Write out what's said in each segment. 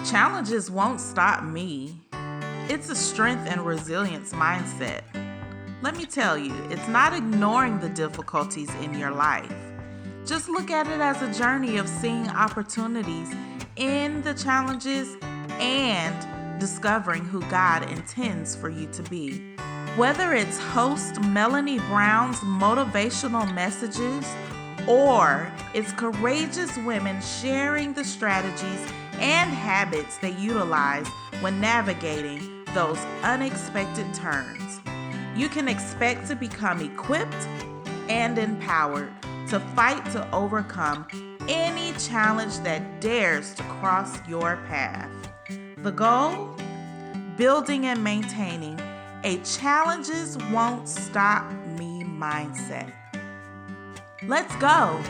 Challenges won't stop me. It's a strength and resilience mindset. Let me tell you, it's not ignoring the difficulties in your life. Just look at it as a journey of seeing opportunities in the challenges and discovering who God intends for you to be. Whether it's host Melanie Brown's motivational messages or it's courageous women sharing the strategies and habits they utilize when navigating those unexpected turns, you can expect to become equipped and empowered to fight to overcome any challenge that dares to cross your path. The goal? Building and maintaining a challenges won't stop me mindset. Let's go.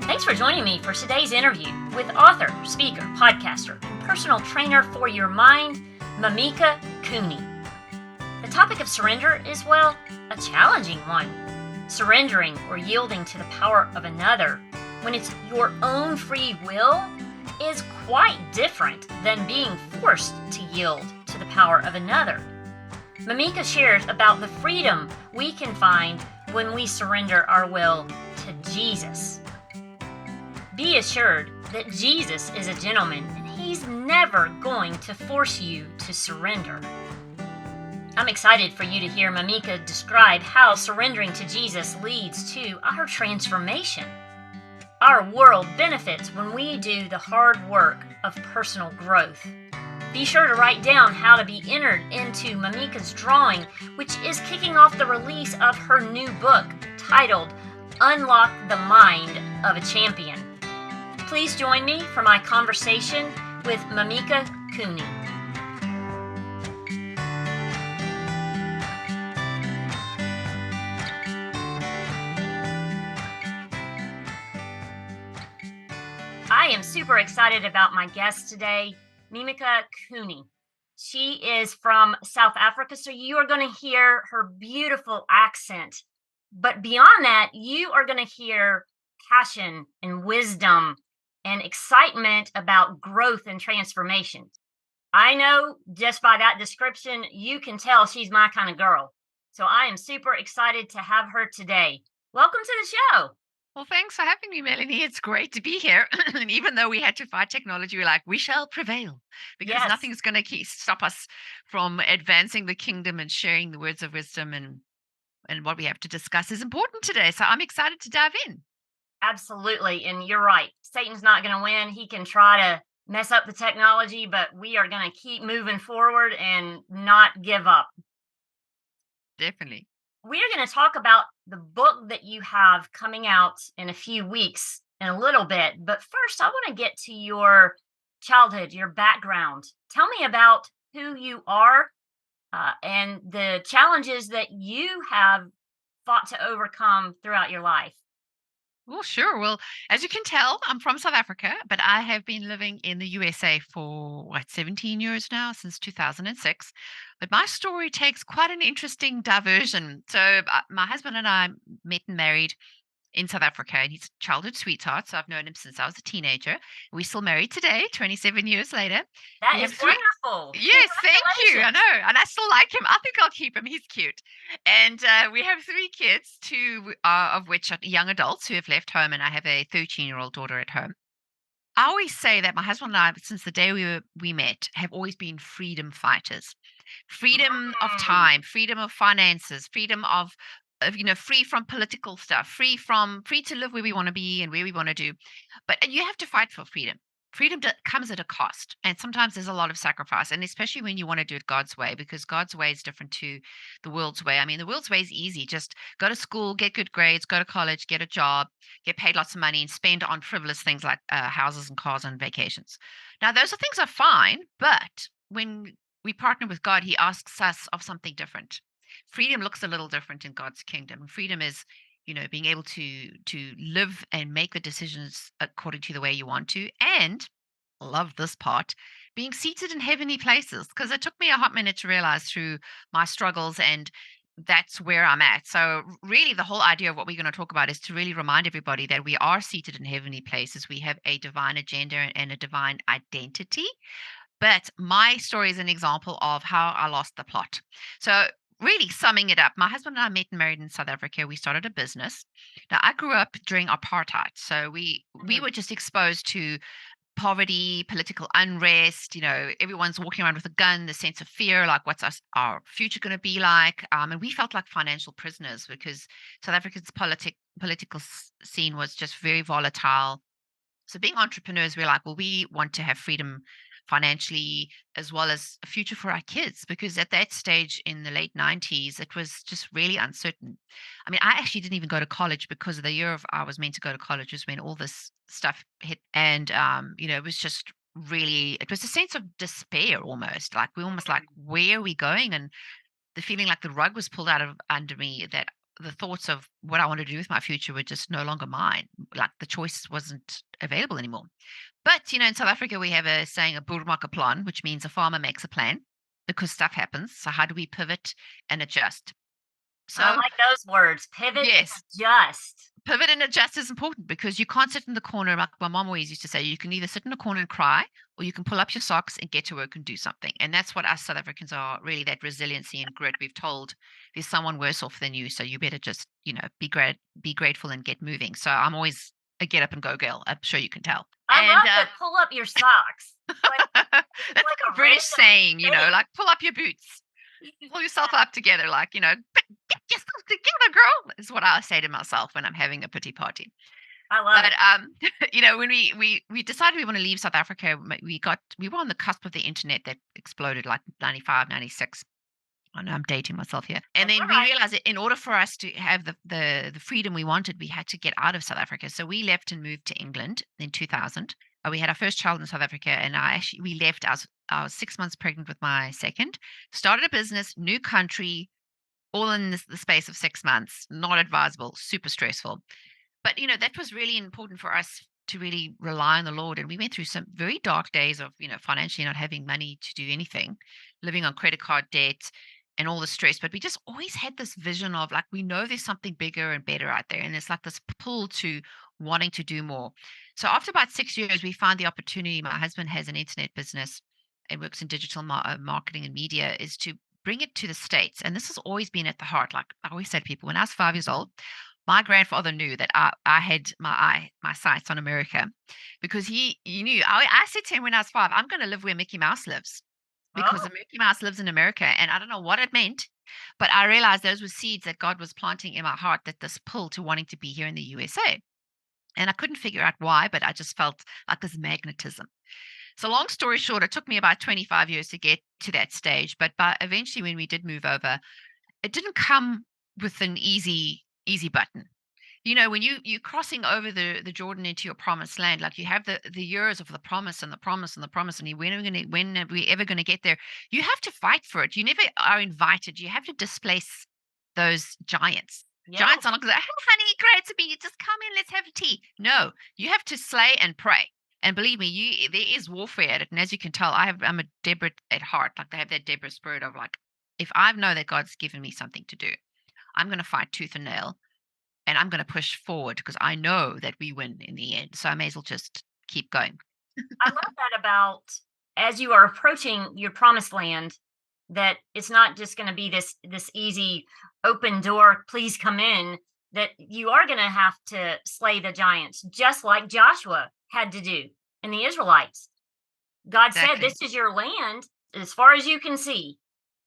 Thanks for joining me for today's interview with author, speaker, podcaster, and personal trainer for your mind, Mimika Cooney. The topic of surrender is, well, a challenging one. Surrendering or yielding to the power of another when it's your own free will is quite different than being forced to yield to the power of another. Mimika shares about the freedom we can find when we surrender our will to Jesus. Be assured that Jesus is a gentleman and he's never going to force you to surrender. I'm excited for you to hear Mimika describe how surrendering to Jesus leads to our transformation. Our world benefits when we do the hard work of personal growth. Be sure to write down how to be entered into Mimika's drawing, which is kicking off the release of her new book titled Unlock the Mind of a Champion. Please join me for my conversation with Mimika Cooney. I am super excited about my guest today, Mimika Cooney. She is from South Africa, so you are going to hear her beautiful accent. But beyond that, you are going to hear passion and wisdom and excitement about growth and transformation. I know just by that description, you can tell she's my kind of girl. So I am super excited to have her today. Welcome to the show. Well, thanks for having me, Melanie. It's great to be here. And even though we had to fight technology, we're like, we shall prevail because Yes. nothing's going to stop us from advancing the kingdom and sharing the words of wisdom and what we have to discuss is important today. So I'm excited to dive in. Absolutely. And you're right. Satan's not going to win. He can try to mess up the technology, but we are going to keep moving forward and not give up. Definitely. We are going to talk about the book that you have coming out in a few weeks in a little bit. But first, I want to get to your childhood, your background. Tell me about who you are and the challenges that you have fought to overcome throughout your life. Well, sure. Well, as you can tell, I'm from South Africa, but I have been living in the USA for 17 years now, since 2006. But my story takes quite an interesting diversion. So, my husband and I met and married in South Africa, and he's a childhood sweetheart. So, I've known him since I was a teenager. We're still married today, 27 years later. That We is have three. wonderful. Yes, thank you. I Congratulations. know. And I still like him. I think I'll keep him. He's cute. And we have three kids, two of which are young adults who have left home, and I have a 13-year-old daughter at home. I always say that my husband and I, since the day we met, have always been freedom fighters. Freedom of time, freedom of finances, freedom of free from political stuff, free to live where we want to be and where we want to do. But you have to fight for freedom. Freedom comes at a cost, and sometimes there's a lot of sacrifice, and especially when you want to do it God's way, because God's way is different to the world's way. I mean, the world's way is easy. Just go to school, get good grades, go to college, get a job, get paid lots of money, and spend on frivolous things like houses and cars and vacations. Now, those things are fine, but when we partner with God, he asks us of something different. Freedom looks a little different in God's kingdom. Freedom is being able to live and make the decisions according to the way you want to, and love this part, being seated in heavenly places, because it took me a hot minute to realize through my struggles, and that's where I'm at. So really the whole idea of what we're going to talk about is to really remind everybody that we are seated in heavenly places. We have a divine agenda and a divine identity. But my story is an example of how I lost the plot. So really summing it up, my husband and I met and married in South Africa. We started a business. Now I grew up during apartheid. So we Mhm. were just exposed to poverty, political unrest. Everyone's walking around with a gun, the sense of fear, like what's our future going to be like? And we felt like financial prisoners because South Africa's political scene was just very volatile. So being entrepreneurs, we're like, well, we want to have freedom financially as well as a future for our kids, because at that stage in the late 90s, it was just really uncertain. I mean, I actually didn't even go to college because of the year of I was meant to go to college was when all this stuff hit. And, it was just really, it was a sense of despair almost. Like we almost like, where are we going? And the feeling like the rug was pulled out of under me, that the thoughts of what I wanted to do with my future were just no longer mine. Like the choice wasn't available anymore. But, in South Africa, we have a saying, a boer maak 'n plan, which means a farmer makes a plan because stuff happens. So how do we pivot and adjust? I So like those words. Pivot and yes, adjust. pivot and adjust is important because you can't sit in the corner. Like my mom always used to say, you can either sit in the corner and cry, or you can pull up your socks and get to work and do something. And that's what us South Africans are, really, that resiliency and grit. We've told there's someone worse off than you, so you better just, be grateful and get moving. So I'm always a get up and go girl. I'm sure you can tell. I And love the pull up your socks. Like that's like like a a British random saying, thing. like pull up your boots, pull yourself up together, like, get yourself together, girl, is what I say to myself when I'm having a pity party. I love But it. when we decided we want to leave South Africa, we were on the cusp of the internet that exploded like 95, 96. I know I'm dating myself here. And That's then all we right. realized that in order for us to have the freedom we wanted, we had to get out of South Africa. So we left and moved to England in 2000. We had our first child in South Africa, and we left. I was 6 months pregnant with my second. Started a business, new country, all in the space of 6 months. Not advisable, super stressful. But that was really important for us to really rely on the Lord. And we went through some very dark days of financially not having money to do anything, living on credit card debt and all the stress. But we just always had this vision of, like, we know there's something bigger and better out there, and it's like this pull to wanting to do more. So after about 6 years, we found the opportunity. My husband has an internet business and works in digital marketing and media, is to bring it to the States. And this has always been at the heart. Like I always said to people, when I was 5 years old, my grandfather knew that I had my sights on America, because he knew. I said to him when I was 5, I'm going to live where Mickey Mouse lives, because Oh, the Mickey Mouse lives in America. And I don't know what it meant, but I realized those were seeds that God was planting in my heart, that this pull to wanting to be here in the USA. And I couldn't figure out why, but I just felt like this magnetism. So long story short, it took me about 25 years to get to that stage. But eventually when we did move over, it didn't come with an easy button. When you crossing over the Jordan into your promised land, like you have the years of the promise and the promise and the promise, and when are we ever gonna get there? You have to fight for it. You never are invited. You have to displace those giants. yeah. Giants are not gonna say, "Hey, honey, great to be you. Just come in, let's have tea." No, you have to slay and pray. And believe me, there is warfare at it. And as you can tell, I'm a Deborah at heart. Like, I have that Deborah spirit of, like, if I know that God's given me something to do, I'm gonna fight tooth and nail, and I'm going to push forward because I know that we win in the end. So I may as well just keep going. I love that about as you are approaching your promised land, that it's not just going to be this easy open door, please come in, that you are going to have to slay the giants just like Joshua had to do and the Israelites. God said, Exactly. this is your land as far as you can see.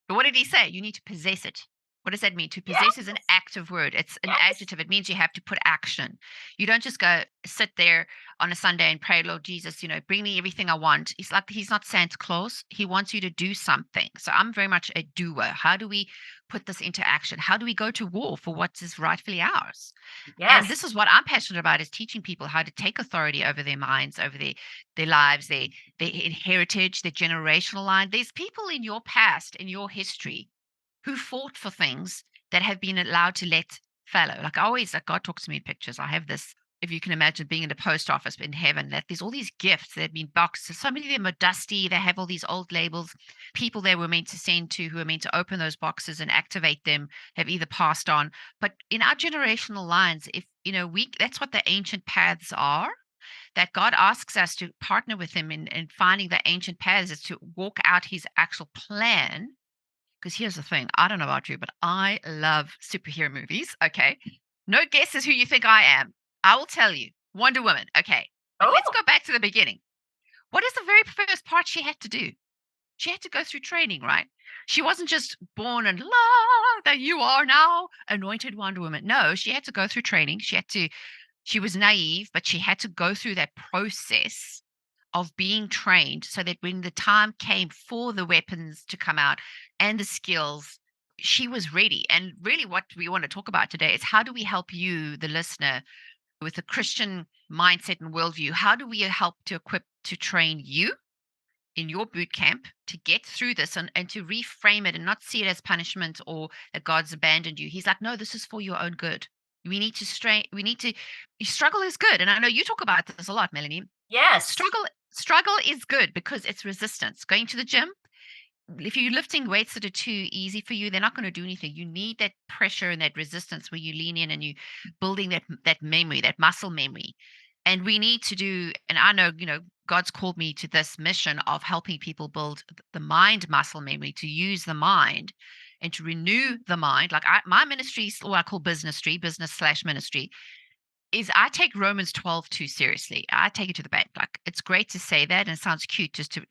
But what did he say? You need to possess it. What does that mean? To Yes, possess is an active word. It's an yes, adjective. It means you have to put action. You don't just go sit there on a Sunday and pray, Lord Jesus, bring me everything I want. He's not Santa Claus. He wants you to do something. So I'm very much a doer. How do we put this into action? How do we go to war for what is rightfully ours? And yes, this is what I'm passionate about, is teaching people how to take authority over their minds, over their lives, their heritage, their generational line. There's people in your past, in your history, who fought for things that have been allowed to let fallow. Like, God talks to me in pictures. I have this if you can imagine being in the post office in heaven, that there's all these gifts that have been boxed. So many of them are dusty. They have all these old labels. People they were meant to send to, who are meant to open those boxes and activate them, have either passed on. But in our generational lines, if that's what the ancient paths are. That God asks us to partner with Him in finding the ancient paths, is to walk out His actual plan. Because here's the thing, I don't know about you, but I love superhero movies. Okay. No guesses who you think I am. I will tell you. Wonder Woman. Okay. But let's Oh, go back to the beginning. What is the very first part she had to do? She had to go through training, right? She wasn't just born and that you are now anointed Wonder Woman. No, she had to go through training. She was naive, but she had to go through that process of being trained so that when the time came for the weapons to come out and the skills, she was ready. And really, what we want to talk about today is how do we help you, the listener, with a Christian mindset and worldview? How do we help to equip to train you in your boot camp to get through this and to reframe it and not see it as punishment or that God's abandoned you? He's like, no, this is for your own good. We need to struggle is good. And I know you talk about this a lot, Melanie. yes. Struggle is good because it's resistance. Going to the gym, if you're lifting weights that are too easy for you, they're not going to do anything. You need that pressure and that resistance where you lean in and you building that memory, that muscle memory. And we need to do, and I know, God's called me to this mission of helping people build the mind muscle memory, to use the mind and to renew the mind. Like my ministry, or I call business/ministry, is I take Romans 12 too seriously. I take it to the bank. Like, it's great to say that and it sounds cute just to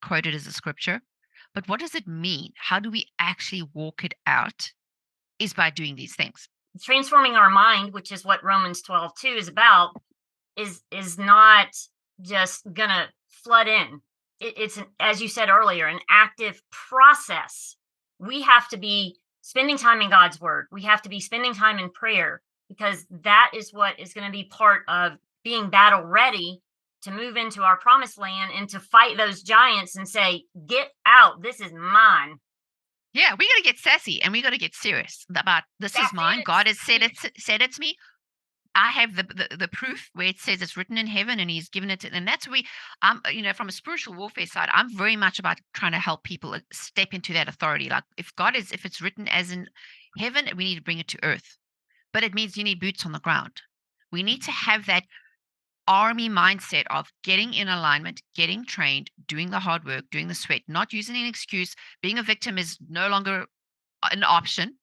quote it as a scripture. But what does it mean? How do we actually walk it out? Is by doing these things. Transforming our mind, which is what Romans 12:2 is about, is not just gonna flood in. It's as you said earlier, an active process. We have to be spending time in God's word. We have to be spending time in prayer, because that is what is going to be part of being battle ready to move into our promised land and to fight those giants and say, "Get out! This is mine." Yeah, we got to get sassy and we got to get serious about this is That's mine. it. God has said it to me. I have the proof where it says it's written in heaven and He's given it to, and that's where I'm, from a spiritual warfare side, I'm very much about trying to help people step into that authority. Like if it's written as in heaven, we need to bring it to earth. But it means you need boots on the ground. We need to have that army mindset of getting in alignment, getting trained, doing the hard work, doing the sweat, not using an excuse. Being a victim is no longer an option.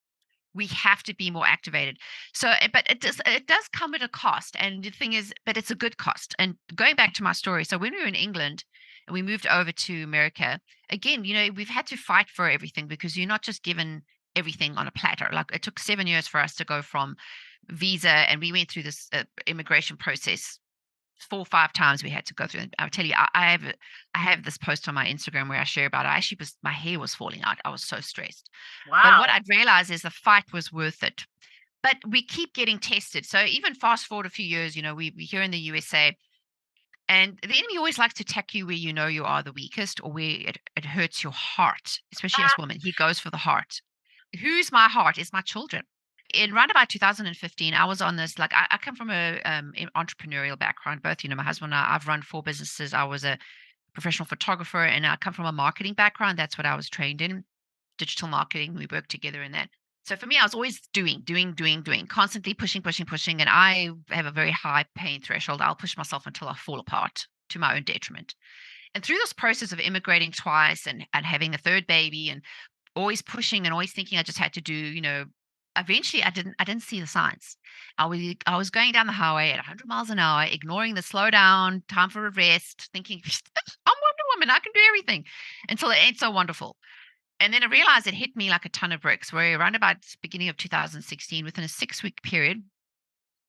We have to be more activated. So, but it does come at a cost. And the thing is, but it's a good cost. And going back to my story, so when we were in England and we moved over to America, again, we've had to fight for everything because you're not just given everything on a platter. Like it took 7 years for us to go from visa, and we went through this immigration process 4 or 5 times we had to go through. And I'll tell you, I have this post on my Instagram where I share about it. I actually my hair was falling out. I was so stressed. But what Wow. I'd realized is the fight was worth it. But we keep getting tested. So even fast forward a few years, we're here in the USA, and the enemy always likes to attack you where you are the weakest or where it hurts your heart, especially as women. He goes for the heart. Who's my heart? Is my children. In around about 2015, I was on this, like I come from a entrepreneurial background. Both, my husband and I've run 4 businesses. I was a professional photographer and I come from a marketing background. That's what I was trained in, digital marketing. We worked together in that. So for me, I was always doing, constantly pushing. And I have a very high pain threshold. I'll push myself until I fall apart to my own detriment. And through this process of immigrating twice and having a third baby and always pushing and always thinking I just had to do, eventually I didn't see the signs. I was going down the highway at 100 miles an hour, ignoring the slow down, time for a rest, thinking, I'm Wonder Woman, I can do everything until it ain't so wonderful. And then I realized it hit me like a ton of bricks, where around about the beginning of 2016, within a 6-week period,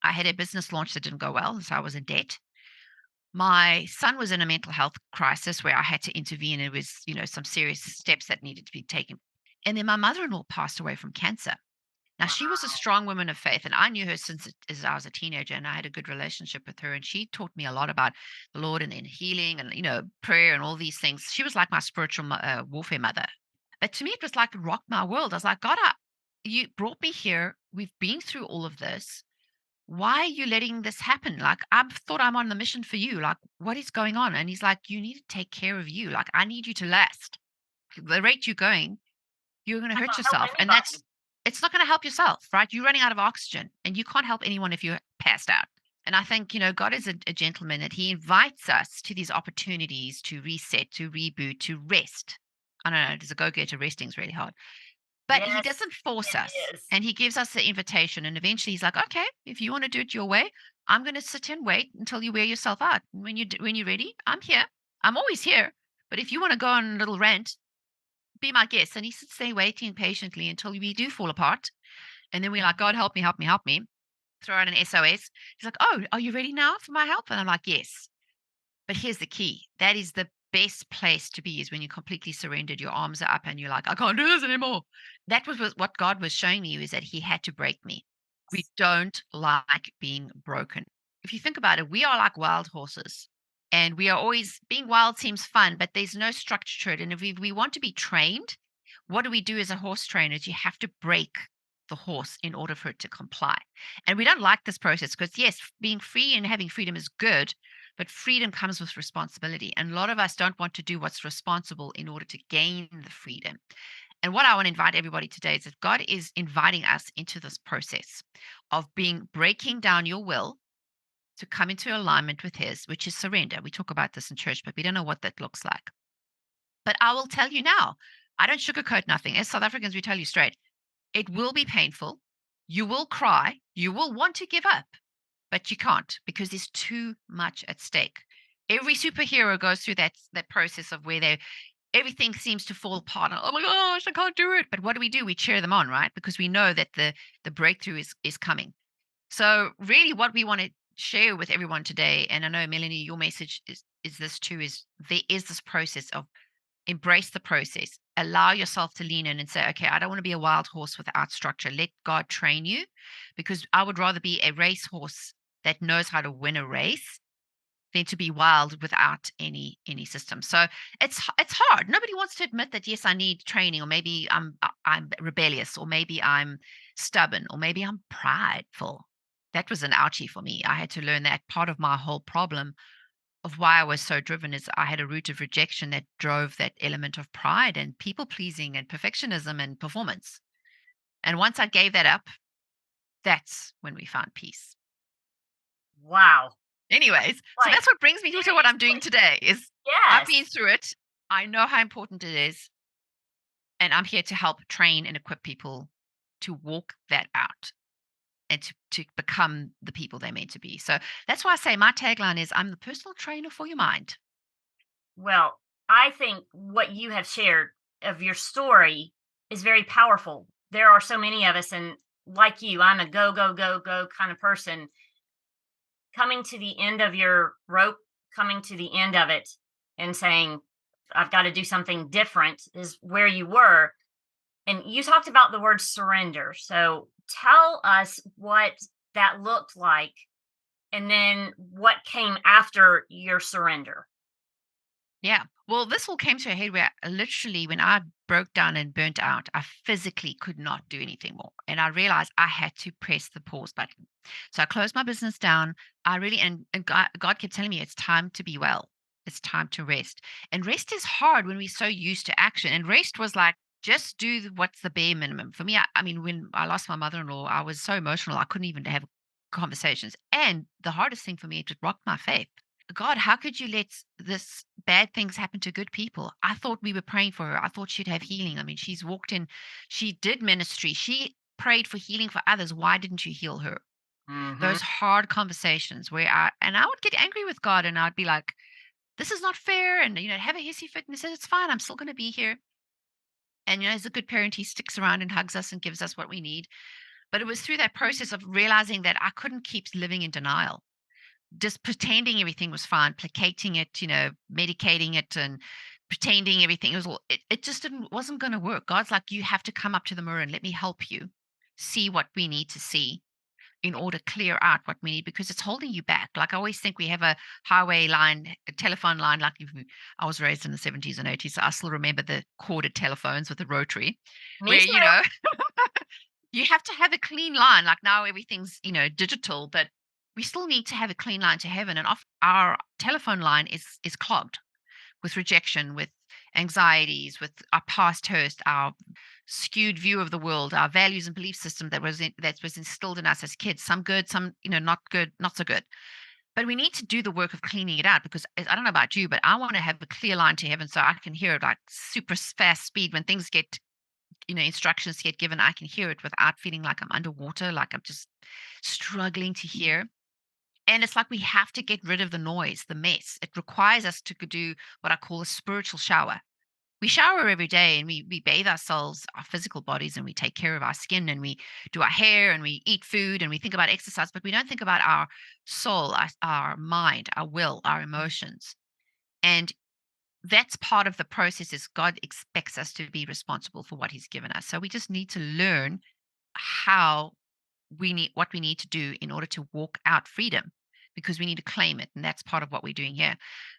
I had a business launch that didn't go well. So I was in debt. My son was in a mental health crisis where I had to intervene. It was, some serious steps that needed to be taken. And then my mother-in-law passed away from cancer. Now, she was a strong woman of faith, and I knew her since as I was a teenager, and I had a good relationship with her. And she taught me a lot about the Lord and healing and, prayer and all these things. She was like my spiritual warfare mother. But to me, it was like it rocked my world. I was like, God, you brought me here. We've been through all of this. why are you letting this happen? Like, I thought I'm on the mission for you. Like, what is going on? And he's like, you need to take care of you. Like, I need you to last. The rate you're going, you're going to I hurt can't help yourself. And anybody. it's not going to help yourself, right? You're running out of oxygen and you can't help anyone if you're passed out. And I think, God is a gentleman that he invites us to these opportunities to reset, to reboot, to rest. I don't know, as a go-getter, resting is really hard. But he Yes, doesn't force it us, is. and he gives us the invitation. And eventually he's like, okay, if you want to do it your way, I'm going to sit and wait until you wear yourself out. When you're ready, I'm here. I'm always here. But if you want to go on a little rant, be my guest. And he sits there waiting patiently until we do fall apart. And then we're like, God, help me, help me, help me. Throw out an SOS. He's like, oh, are you ready now for my help? And I'm like, yes. But here's the key. That is the best place to be, is when you completely surrendered, your arms are up and you're like, I can't do this anymore. That was what God was showing me, is that he had to break me. We don't like being broken. If you think about it, we are like wild horses. And we are always, being wild seems fun, but there's no structure to it. And if we want to be trained, what do we do as a horse trainers? You have to break the horse in order for it to comply. And we don't like this process because, yes, being free and having freedom is good, but freedom comes with responsibility. And a lot of us don't want to do what's responsible in order to gain the freedom. And what I want to invite everybody today is that God is inviting us into this process of breaking down your will to come into alignment with his, which is surrender. We talk about this in church, but we don't know what that looks like. But I will tell you now, I don't sugarcoat nothing. As South Africans, we tell you straight, it will be painful. You will cry. You will want to give up, but you can't, because there's too much at stake. Every superhero goes through that process of where everything seems to fall apart. And, oh my gosh, I can't do it. But what do? We cheer them on, right? Because we know that the breakthrough is coming. So really what we want to share with everyone today, and I know, Melanie, your message is this too, is there is this process of embrace the process. Allow yourself to lean in and say, okay, I don't want to be a wild horse without structure. Let God train you, because I would rather be a racehorse that knows how to win a race than to be wild without any system. So it's hard. Nobody wants to admit that, yes, I need training, or maybe I'm rebellious, or maybe I'm stubborn, or maybe I'm prideful. That was an ouchie for me. I had to learn that part of my whole problem of why I was so driven is I had a root of rejection that drove that element of pride and people pleasing and perfectionism and performance. And once I gave that up, that's when we found peace. Wow. Anyways, so Like, that's what brings me to what I'm doing today is I've been yes. through it. I know how important it is. And I'm here to help train and equip people to walk that out and to become the people they're meant to be. So that's why I say my tagline is I'm the personal trainer for your mind. Well, I think what you have shared of your story is very powerful. There are so many of us, and like you, I'm a go, go, go, go kind of person. Coming to the end of your rope, coming to the end of it, and saying, I've got to do something different is where you were. And you talked about the word surrender. So tell us what that looked like and then what came after your surrender. Yeah. Well, this all came to a head where literally when I broke down and burnt out, I physically could not do anything more. And I realized I had to press the pause button. So I closed my business down. I really, and God kept telling me it's time to be well. It's time to rest. And rest is hard when we're so used to action. And rest was like, just do what's the bare minimum. For me, I mean, when I lost my mother in law, I was so emotional. I couldn't even have conversations. And the hardest thing for me, it rocked my faith. God, how could you let this bad things happen to good people? I thought we were praying for her. I thought she'd have healing. I mean, she's walked in, she did ministry, she prayed for healing for others. Why didn't you heal her? Hmm. Those hard conversations where I would get angry with God and I'd be like, this is not fair. And, have a hissy fit. And he said, it's fine. I'm still going to be here. And, as a good parent, he sticks around and hugs us and gives us what we need. But it was through that process of realizing that I couldn't keep living in denial, just pretending everything was fine, placating it, medicating it and pretending everything was all, it just wasn't going to work. God's like, you have to come up to the mirror and let me help you see what we need to see in order to clear out what we need, because it's holding you back. Like I always think we have a highway line, a telephone line, like I was raised in the 70s and 80s. So I still remember the corded telephones with the rotary Me where, too. You have to have a clean line. Like now everything's, digital, but we still need to have a clean line to heaven. And our telephone line is clogged with rejection, with anxieties, with our past hurt, our skewed view of the world, our values and belief system that was instilled in us as kids. Some good, some not good, not so good. But we need to do the work of cleaning it out because I don't know about you, but I want to have a clear line to heaven so I can hear it like super fast speed when things get, instructions get given. I can hear it without feeling like I'm underwater, like I'm just struggling to hear. And it's like we have to get rid of the noise, the mess. It requires us to do what I call a spiritual shower. We shower every day and we bathe ourselves, our physical bodies, and we take care of our skin and we do our hair and we eat food and we think about exercise, but we don't think about our soul, our mind, our will, our emotions. And that's part of the process is God expects us to be responsible for what he's given us. So we just need to learn how what we need to do in order to walk out freedom because we need to claim it, and that's part of what we're doing here.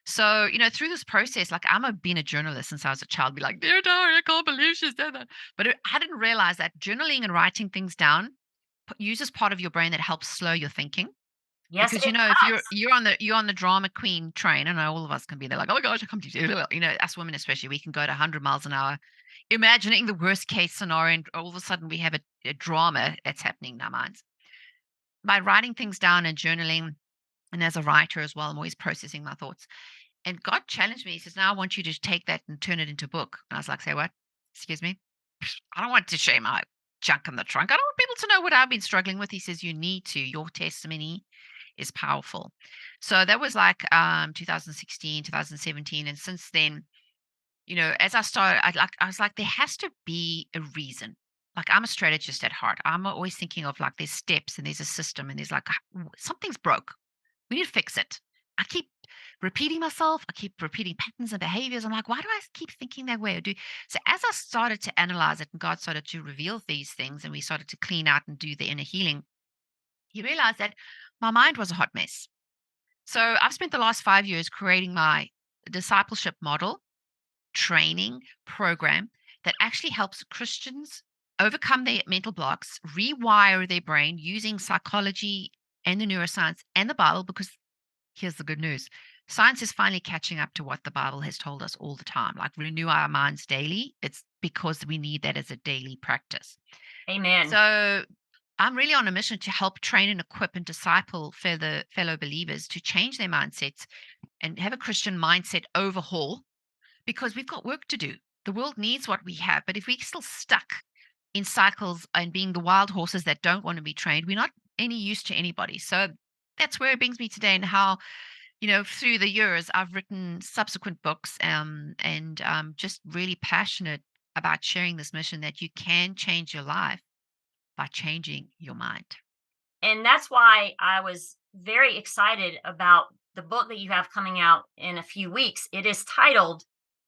So through this process, like been a journalist since I was a child, be like, dear diary, I can't believe she said that, but I didn't realize that journaling and writing things down uses part of your brain that helps slow your thinking. Yes, Because it if does. you're on the drama queen train, and all of us can be there, like, oh my gosh, I come to you. Us women especially, we can go to 100 miles an hour, imagining the worst case scenario, and all of a sudden we have a drama that's happening in our minds. By writing things down and journaling, and as a writer as well, I'm always processing my thoughts. And God challenged me. He says, "Now I want you to take that and turn it into a book." And I was like, "Say what? Excuse me? I don't want to share my junk in the trunk. I don't want people to know what I've been struggling with." He says, "You need to. Your testimony is powerful." So that was like 2016, 2017. And since then, as I started, I was like, there has to be a reason. Like I'm a strategist at heart. I'm always thinking of like there's steps and there's a system and there's like something's broke. We need to fix it. I keep repeating myself. I keep repeating patterns and behaviors. I'm like, why do I keep thinking that way? So as I started to analyze it and God started to reveal these things and we started to clean out and do the inner healing, he realized that my mind was a hot mess. So I've spent the last 5 years creating my discipleship model, training program that actually helps Christians overcome their mental blocks, rewire their brain using psychology and the neuroscience and the Bible, because here's the good news. Science is finally catching up to what the Bible has told us all the time. Like renew our minds daily. It's because we need that as a daily practice. Amen. So I'm really on a mission to help train and equip and disciple fellow believers to change their mindsets and have a Christian mindset overhaul because we've got work to do. The world needs what we have, but if we're still stuck in cycles and being the wild horses that don't want to be trained, we're not any use to anybody. So that's where it brings me today and how, through the years, I've written subsequent books and just really passionate about sharing this mission that you can change your life by changing your mind. And that's why I was very excited about the book that you have coming out in a few weeks. It is titled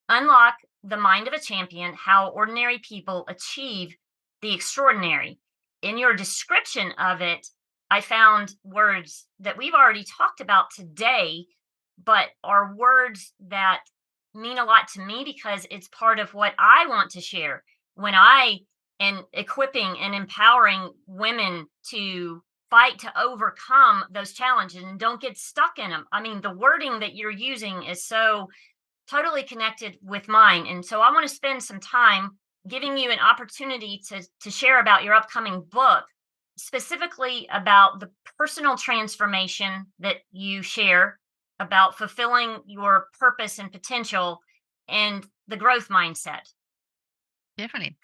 Unlock the Mind of a Champion: How Ordinary People Achieve the Extraordinary. In your description of it, I found words that we've already talked about today, but are words that mean a lot to me because it's part of what I want to share when I am equipping and empowering women to fight to overcome those challenges and don't get stuck in them. I mean, the wording that you're using is so totally connected with mine. And so I want to spend some time giving you an opportunity to share about your upcoming book, specifically about the personal transformation that you share, about fulfilling your purpose and potential, and the growth mindset. Definitely.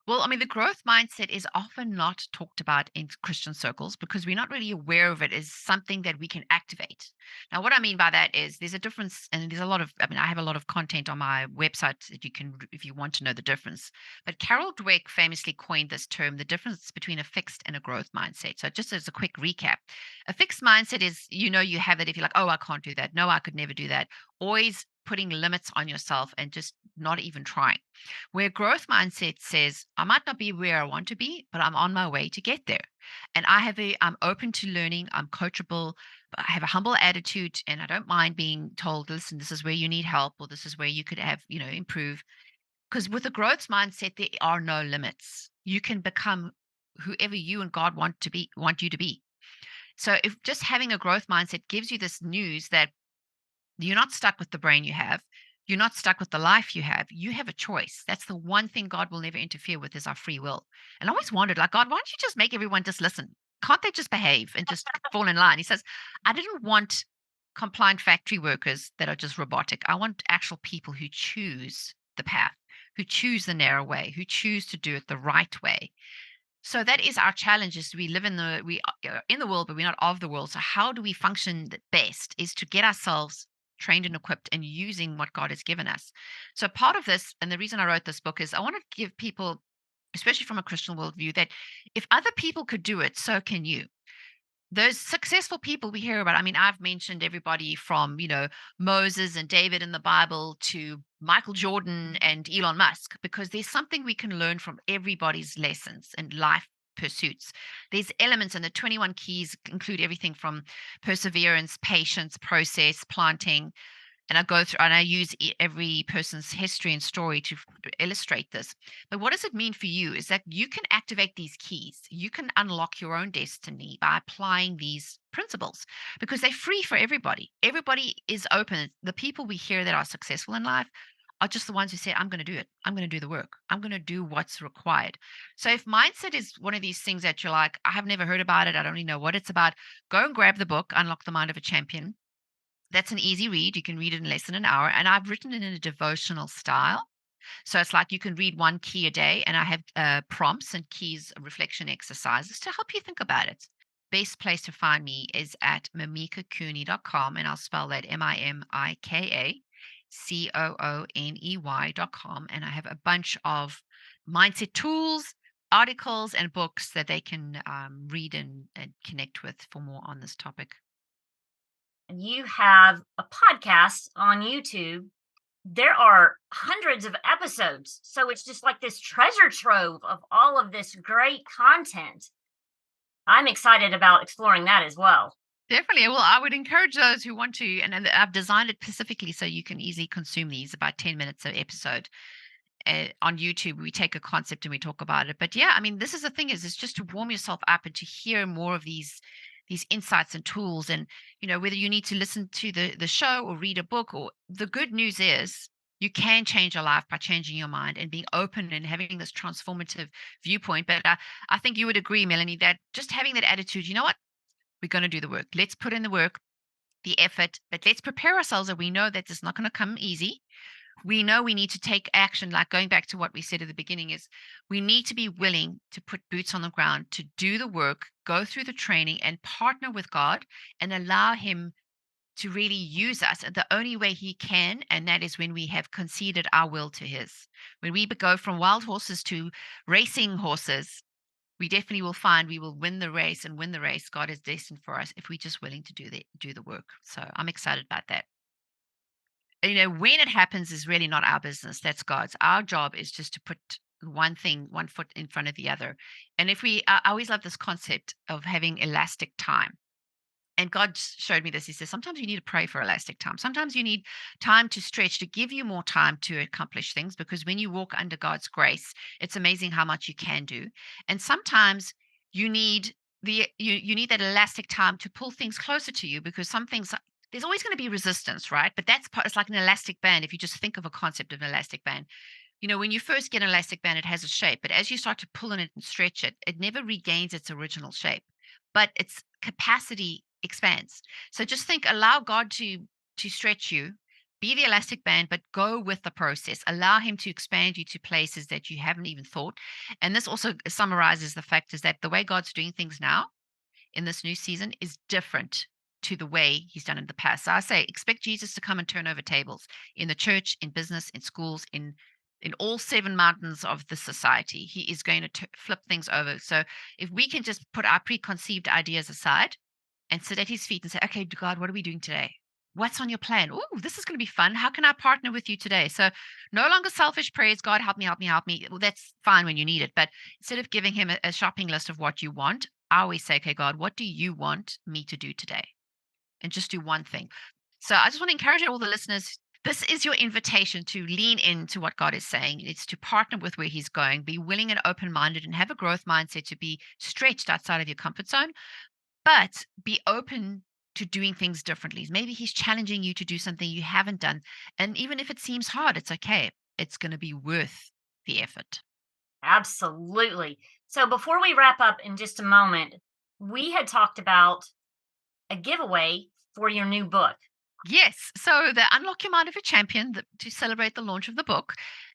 Well, I mean, the growth mindset is often not talked about in Christian circles because we're not really aware of it as something that we can activate. Now, what I mean by that is there's a difference, and there's a lot of, I mean, I have a lot of content on my website that you can, if you want to know the difference. But Carol Dweck famously coined this term, the difference between a fixed and a growth mindset. So, just as a quick recap, a fixed mindset is, you have that if you're like, oh, I can't do that. No, I could never do that. Always putting limits on yourself and just not even trying. Where growth mindset says, I might not be where I want to be, but I'm on my way to get there. And I'm open to learning, I'm coachable, but I have a humble attitude and I don't mind being told, listen, this is where you need help, or this is where you could have, improve. Because with a growth mindset, there are no limits. You can become whoever you and God want you to be. So if just having a growth mindset gives you this news that you're not stuck with the brain you have, you're not stuck with the life you have a choice. That's the one thing God will never interfere with, is our free will. And I always wondered, like, God, why don't you just make everyone just listen? Can't they just behave and just fall in line? He says, I didn't want compliant factory workers that are just robotic. I want actual people who choose the path, who choose the narrow way, who choose to do it the right way. So that is our challenge: is we live in the world, but we're not of the world. So how do we function the best is to get ourselves trained and equipped and using what God has given us. So part of this, and the reason I wrote this book, is I want to give people, especially from a Christian worldview, that if other people could do it, so can you. Those successful people we hear about, I mean, I've mentioned everybody from, Moses and David in the Bible to Michael Jordan and Elon Musk, because there's something we can learn from everybody's lessons and life pursuits. There's elements, and the 21 keys include everything from perseverance, patience, process, planting. And I go through and I use every person's history and story to illustrate this. But what does it mean for you is that you can activate these keys. You can unlock your own destiny by applying these principles, because they're free for everybody. Everybody is open. The people we hear that are successful in life are just the ones who say, I'm going to do it. I'm going to do the work. I'm going to do what's required. So if mindset is one of these things that you're like, I have never heard about it, I don't even know what it's about, go and grab the book, Unlock the Mind of a Champion. That's an easy read. You can read it in less than an hour. And I've written it in a devotional style. So it's like you can read one key a day, and I have prompts and keys, reflection exercises to help you think about it. Best place to find me is at mimikacooney.com, and I'll spell that MIMIKACOONEY.com. And I have a bunch of mindset tools, articles, and books that they can read and connect with for more on this topic. You have a podcast on YouTube. There are hundreds of episodes. So it's just like this treasure trove of all of this great content. I'm excited about exploring that as well. Definitely. Well, I would encourage those who want to, and I've designed it specifically so you can easily consume these, about 10 minutes an episode. On YouTube, we take a concept and we talk about it. But yeah, I mean, this is the thing, is it's just to warm yourself up and to hear more of these insights and tools. And whether you need to listen to the show or read a book, or the good news is you can change your life by changing your mind and being open and having this transformative viewpoint. But I think you would agree, Melanie, that just having that attitude, you know what, we're going to do the work. Let's put in the work, the effort, but let's prepare ourselves that we know that it's not going to come easy. We know we need to take action. Like going back to what we said at the beginning, is we need to be willing to put boots on the ground, to do the work, go through the training, and partner with God and allow him to really use us the only way he can. And that is when we have conceded our will to his. When we go from wild horses to racing horses, we definitely will find we will win the race, and win the race God is destined for us if we're just willing to do the work. So I'm excited about that. When it happens is really not our business. That's God's. Our job is just to put one foot in front of the other. And I always love this concept of having elastic time. And God showed me this. He says, sometimes you need to pray for elastic time. Sometimes you need time to stretch, to give you more time to accomplish things, because when you walk under God's grace, it's amazing how much you can do. And sometimes you need you need that elastic time to pull things closer to you, because some things, there's always going to be resistance, right? But it's like an elastic band. If you just think of a concept of an elastic band, when you first get an elastic band, it has a shape, but as you start to pull on it and stretch it, it never regains its original shape, but its capacity expands. So just allow God to stretch you, be the elastic band, but go with the process. Allow him to expand you to places that you haven't even thought. And this also summarizes the fact is that the way God's doing things now in this new season is different to the way he's done in the past. So I say, expect Jesus to come and turn over tables in the church, in business, in schools, in all 7 mountains of the society. He is going to flip things over. So if we can just put our preconceived ideas aside and sit at his feet and say, okay, God, what are we doing today? What's on your plan? Oh, this is going to be fun. How can I partner with you today? So no longer selfish prayers, God, help me, help me, help me. Well, that's fine when you need it. But instead of giving him a shopping list of what you want, I always say, okay, God, what do you want me to do today? And just do one thing. So I just want to encourage all the listeners This is your invitation to lean into what God is saying. It's to partner with where He's going, be willing and open-minded, and have a growth mindset to be stretched outside of your comfort zone, but be open to doing things differently. Maybe He's challenging you to do something you haven't done. And even if it seems hard, it's okay. It's going to be worth the effort. Absolutely. So before we wrap up in just a moment, we had talked about a giveaway for your new book. Yes. So the Unlock Your Mind of a Champion, to celebrate the launch of the book,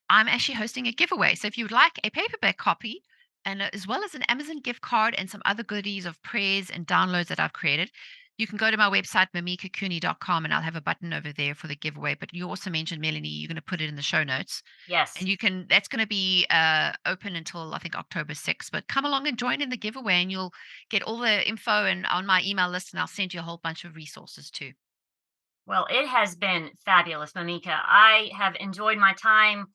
I'm actually hosting a giveaway. So if you would like a paperback copy, and as well as an Amazon gift card and some other goodies of prayers and downloads that I've created, you can go to my website, mimikacooney.com, and I'll have a button over there for the giveaway. But you also mentioned, Melanie, you're going to put it in the show notes. Yes. And that's going to be open until I think October 6th. But come along and join in the giveaway, and you'll get all the info and on my email list, and I'll send you a whole bunch of resources too. Well, it has been fabulous, Mimika. I have enjoyed my time,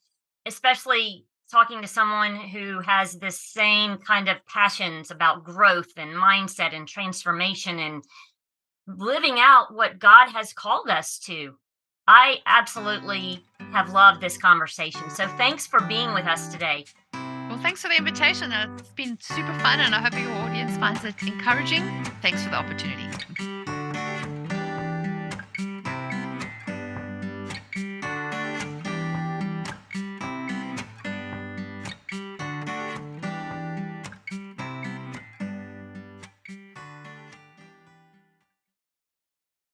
especially talking to someone who has this same kind of passions about growth and mindset and transformation and living out what God has called us to. I absolutely have loved this conversation. So thanks for being with us today. Well, thanks for the invitation. It's been super fun, and I hope your audience finds it encouraging. Thanks for the opportunity.